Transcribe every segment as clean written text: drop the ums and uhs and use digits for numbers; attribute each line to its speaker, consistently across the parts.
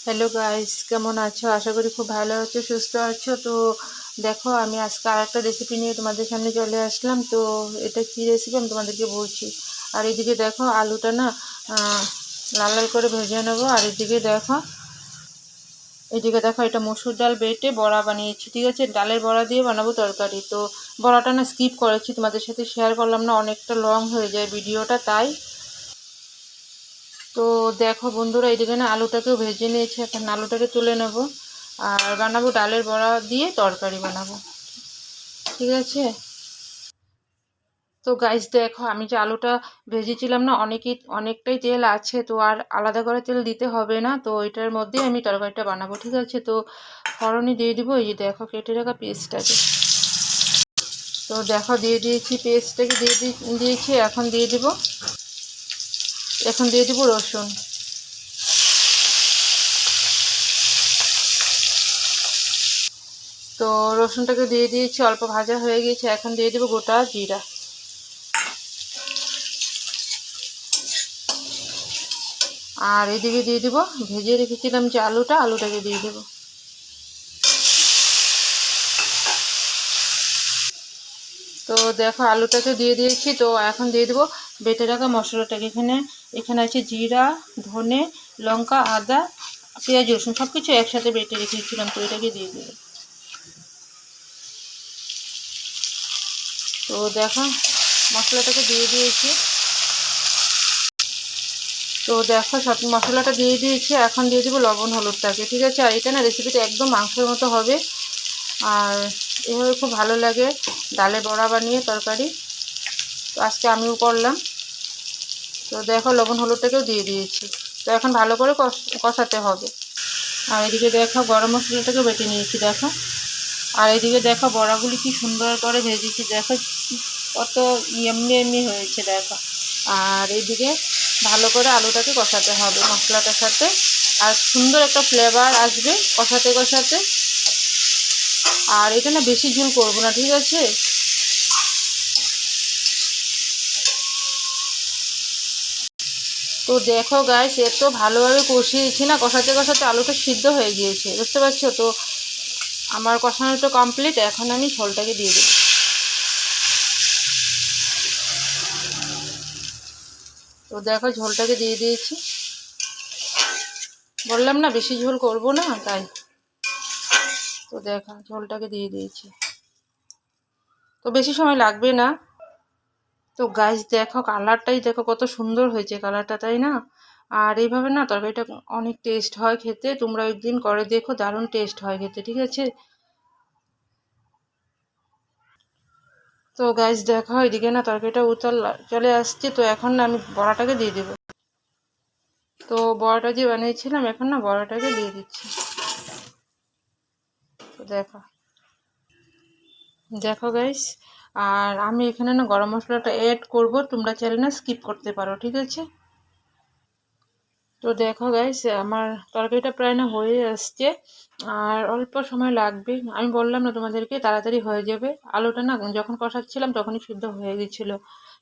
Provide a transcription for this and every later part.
Speaker 1: Hello guys, কেমন আছো? আশা করি খুব ভালো আছো, সুস্থ আছো। তো দেখো, আমি আজকে আর একটা রেসিপি নিয়ে তোমাদের সামনে চলে আসলাম। তো এটা কি রেসিপি আমি তোমাদেরকে বলছি। আর এদিকে দেখো, আলুটা না লাল লাল করে ভেজে নেবো। আর এদিকে দেখো এটা মসুর ডাল বেটে বড়া বানিয়েছি, ঠিক আছে? ডালের বড়া দিয়ে বানাবো তরকারি। তো বড়াটা না স্কিপ করেছি, তোমাদের সাথে শেয়ার করলাম না, অনেকটা লং হয়ে যায় ভিডিওটা, তাই। তো দেখো বন্ধুরা, এইদিকে না আলুটাকেও ভেজে নিয়েছি, এখন আলুটাকে তুলে নেব। আর বানাবো ডালের বড়া দিয়ে তরকারি বানাবো, ঠিক আছে? তো গাইস দেখো, আমি যে আলুটা ভেজেছিলাম না, অনেকটাই তেল আছে, তো আর আলাদা করে তেল দিতে হবে না। তো এটার মধ্যেই আমি তরকারিটা বানাবো, ঠিক আছে? তো ফোড়নে দিয়ে দিব এই যে দেখো কেটে রাখা পেস্টটাকে। তো দেখো দিয়ে দিয়েছি, পেস্টটাকে দিয়েছি। এখন দিয়ে দিব রসুন। তো রসুনটাকে দিয়ে দিয়েছি, অল্প ভাজা হয়ে গেছে। এখন দিয়ে দেবো গোটা জিরা। আর এদিকে দিয়ে দেবো ভেজে রেখেছিলাম যে আলুটাকে দিয়ে দেবো। তো দেখো আলুটাকে দিয়ে দিয়েছি। তো এখন দিয়ে দেবো বেটে রাখা মশলাটাকে। এখানে আছে জিরা, ধনে, লঙ্কা, আদা, পেঁয়াজ, রসুন সব কিছু একসাথে বেটে রেখেছিলাম। তো এটাকে দিয়ে দেবো। তো দেখো মশলাটাকে দিয়ে দিয়েছি। তো দেখো সব মশলাটা দিয়ে দিয়েছি। এখন দিয়ে দেবো লবণ হলুদটাকে, ঠিক আছে? আর এটা না রেসিপিটা একদম মাংসের মতো হবে। আর এভাবে খুব ভালো লাগে ডালে বড়া বানিয়ে তরকারি। তো আজকে আমিও করলাম। তো দেখো লবণ হলুদটাকেও দিয়ে দিয়েছি। তো এখন ভালো করে কষাতে হবে। আর এদিকে দেখো গরম মশলাটাকে বেটে নিয়েছি, দেখো। আর এদিকে দেখো বড়াগুলি কি সুন্দর করে ভেজেছি, দেখো কত এমনি এমনি হয়েছে, দেখো। আর এদিকে ভালো করে আলুটাকে কষাতে হবে মশলাটার সাথে। আর সুন্দর একটা ফ্লেভার আসবে কষাতে কষাতে। আর এটা না বেশি ঝোল করবো না, ঠিক আছে? তো দেখো গাইস, এত ভালোভাবে কষিয়েছি না, কষাতে কষাতে আলুটা সিদ্ধ হয়ে গিয়েছে, বুঝতে পারছো? তো আমার কষানোটা কমপ্লিট। এখন আমি ঝোলটাকে দিয়ে দেবো। তো দেখো ঝোলটাকে দিয়ে দিয়েছি। বললাম না বেশি ঝোল করব না, তাই। তো দেখো ঝোলটাকে দিয়ে দিয়েছি। তো বেশি সময় লাগবে না। তো গাইস দেখো কালারটাই দেখো কত সুন্দর হয়েছে কালারটা, তাই না? আর এইভাবে না তরকারিটা অনেক টেস্ট হয় খেতে। তোমরা একদিন করে দেখো, দারুণ টেস্ট হয় খেতে, ঠিক আছে? তো গাইস দেখো এদিকে না তরকারিটা উতল চলে আসছে। তো এখন না আমি বড়াটাকে দিয়ে দেবো। তো বড়াটা যে বানিয়েছিলাম, এখন না বড়াটাকে দিয়ে দিচ্ছি। তো দেখো দেখো গাইস, আর আমি এখানে না গরম মশলাটা অ্যাড করব, তোমরা চাইলে না স্কিপ করতে পারো, ঠিক আছে? তো দেখো গাইস, আমার তরকারিটা প্রায় না হয়ে আসছে। আর অল্প সময় লাগবে, আমি বললাম না তোমাদেরকে তাড়াতাড়ি হয়ে যাবে। আলুটা না যখন কষাচ্ছিলাম তখনই সিদ্ধ হয়ে গেছিলো,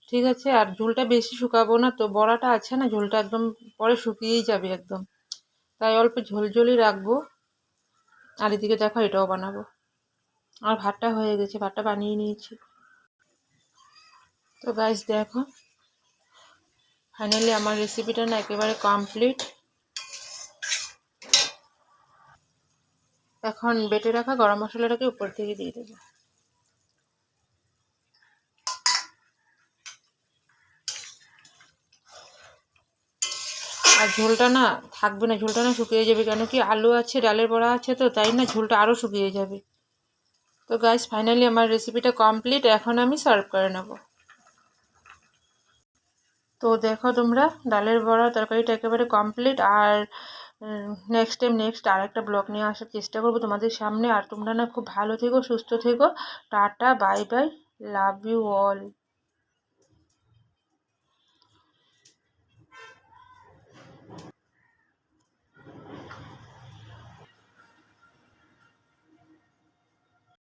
Speaker 1: ঠিক আছে? আর ঝোলটা বেশি শুকাবো না, তো বড়াটা আছে না, ঝোলটা একদম পরে শুকিয়েই যাবে একদম, তাই অল্প ঝোল ঝোলই রাখবো। আর এদিকে দেখো এটাও বানাবো। আর ভাতটা হয়ে গেছে, ভাতটা বানিয়ে নিয়েছি। তো গাইস দেখো ফাইনালি আমার রেসিপিটা না একেবারে কমপ্লিট। এখন বেটে রাখা গরম মশলাটাকে উপর থেকে দিয়ে দেবো। আর ঝোলটা না থাকবে না, ঝোলটা না শুকিয়ে যাবে, কেন কি আলু আছে, ডালের বড়া আছে, তো তাই না ঝোলটা আরও শুকিয়ে যাবে। তো গাইস ফাইনালি আমার রেসিপিটা কমপ্লিট। এখন আমি সার্ভ করে নেব। তো দেখো তোমরা, ডালের বড়া তরকারিটা একেবারে কমপ্লিট। আর নেক্সট আর একটা ব্লগ নিয়ে আসার চেষ্টা করবো তোমাদের সামনে। আর তোমরা না খুব ভালো থেকো, সুস্থ থেকো। Tata, bye bye, love you all.